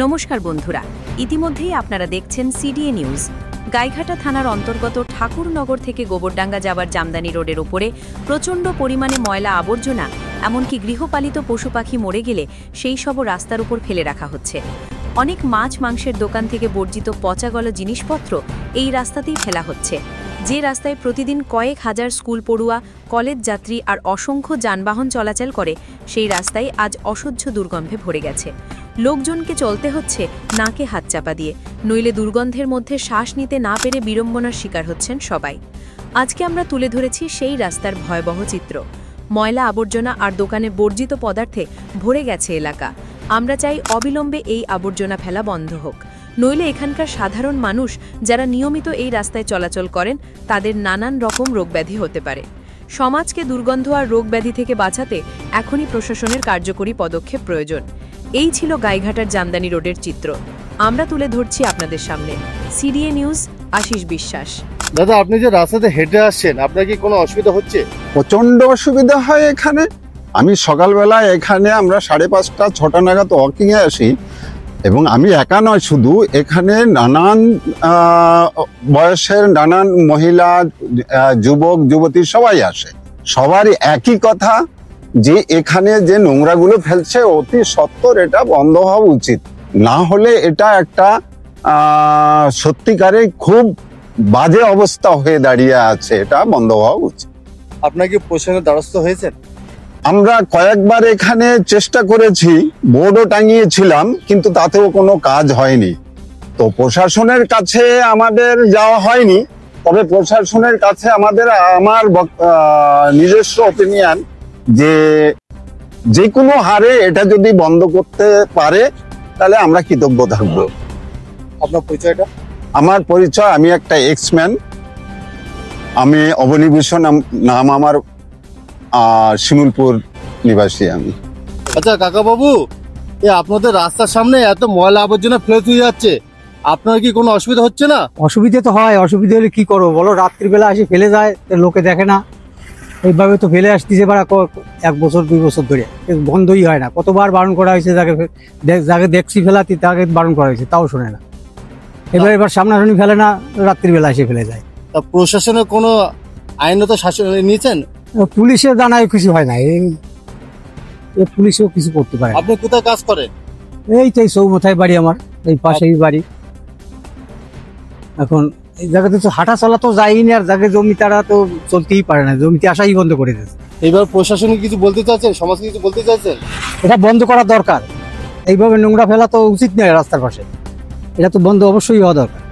নমস্কার বন্ধুরা, ইতিমধ্যেই আপনারা দেখছেন সিডিএ নিউজ। গাইঘাটা থানার অন্তর্গত ঠাকুরনগর থেকে গোবরডাঙ্গা যাবার জামদানি রোডের ওপরে প্রচণ্ড পরিমাণে ময়লা আবর্জনা, এমনকি গৃহপালিত পশু পাখি মরে গেলে সেই সবও রাস্তার উপর ফেলে রাখা হচ্ছে। অনেক মাছ মাংসের দোকান থেকে বর্জিত পচাগলা জিনিসপত্র এই রাস্তাতেই ফেলা হচ্ছে। যে রাস্তায় প্রতিদিন কয়েক হাজার স্কুল পড়ুয়া, কলেজ যাত্রী আর অসংখ্য যানবাহন চলাচল করে, সেই রাস্তায় আজ অসহ্য দুর্গন্ধে ভরে গেছে। লোকজনকে চলতে হচ্ছে নাকে হাত চাপা দিয়ে, নইলে দুর্গন্ধের মধ্যে শ্বাস নিতে না পেরে বিড়ম্বনার শিকার হচ্ছেন সবাই। আজকে আমরা তুলে ধরেছি সেই রাস্তার ভয়াবহ চিত্র। ময়লা আবর্জনা আর দোকানে বর্জিত পদার্থে ভরে গেছে এলাকা। আমরা চাই অবিলম্বে এই আবর্জনা ফেলা বন্ধ হোক, নইলে এখানকার সাধারণ মানুষ যারা নিয়মিত এই রাস্তায় চলাচল করেন তাদের নানান রকম রোগব্যাধি হতে পারে। সমাজকে দুর্গন্ধ আর রোগব্যাধি থেকে বাঁচাতে এখনই প্রশাসনের কার্যকরী পদক্ষেপ প্রয়োজন। এই ছিল গাইঘাটার জামদানি রোডের চিত্র। আমরা তুলে ধরছি আপনাদের সামনে। সিডিএ নিউজ, আশিস বিশ্বাস। দাদা, আপনি যে রাস্তাতে হেঁটে আসছেন, আপনার কি কোনো অসুবিধা হচ্ছে? প্রচন্ড অসুবিধা হয় এখানে। আমি সকালবেলা এখানে আমরা 5:30, 6টা নাগাদ ওয়াকিংয়ে আসি, এবং আমি একা নয়, শুধু এখানে নানান বয়সের নানান মহিলা, যুবক যুবতী সবাই আসে। সবারই একই কথা যে এখানে যে নোংরাগুলো ফেলছে অতি সত্বর এটা বন্ধ হওয়া উচিত। না হলে এটা একটা সত্যিকারে খুব বাজে অবস্থা হয়ে দাঁড়িয়ে আছে, এটা বন্ধ হওয়া উচিত। আপনার কি প্রশাসনের দ্বারস্থ হয়েছেন? আমরা কয়েকবার এখানে চেষ্টা করেছি, বোর্ডও টাঙিয়েছিলাম, কিন্তু তাতেও কোনো কাজ হয়নি। তো প্রশাসনের কাছে আমাদের যাওয়া হয়নি, তবে প্রশাসনের কাছে আমার নিজস্ব অপিনিয়ন যে কোনো হারে এটা যদি বন্ধ করতে পারে তাহলে আমরা কৃতজ্ঞ থাকবো। আপনার পরিচয়টা? আমার পরিচয়, আমি একটা এক্সম্যান, আমি অবনীভূষণ নাম আমার, শিমুলপুর নিবাসী আমি। আচ্ছা কাকা বাবু, আপনাদের রাস্তার সামনে এত ময়লা আবর্জনা ফেলে দিয়ে যাচ্ছে, আপনার কি কোনো অসুবিধা হচ্ছে না? অসুবিধা তো হয়, অসুবিধা হলে কি করবো বলো, রাত্রিবেলা আসে ফেলে যায়, লোকে দেখে না, এইভাবে তো ফেলে আসতেছে 1 বছর 2 বছর ধরে, বন্ধই হয় না। কতবার বারণ করা হয়েছে, যাকে দেখছি ফেলাতে তাকে বারণ করা হয়েছে, তাও শোনে না। এবার সামনাসামনি ফেলে না, রাত্রিবেলা এসে ফেলে যায়। প্রশাসনের কোনো আইনত শাসন নিয়েছেন? পুলিশের জানায় কিছু হয় না, এই পুলিশও কিছু করতে পারে। আপনি কোথায় কাজ করেন? এই তো চৌমাথায় বাড়ি আমার, এই পাশেই বাড়ি। এখন এই জায়গাতে তো হাঁটা চলা তো যায়নি, আর যাকে জমি তারা তো চলতেই পারে না, জমিতে আসাই বন্ধ করে দিয়েছে। এইবার প্রশাসন কিছু বলতে চাচ্ছেন, সমাজকে কিছু বলতে চাচ্ছেন? এটা বন্ধ করা দরকার, এইভাবে নোংরা ফেলা তো উচিত নয় রাস্তার পাশে, এটা তো বন্ধ অবশ্যই হওয়া দরকার।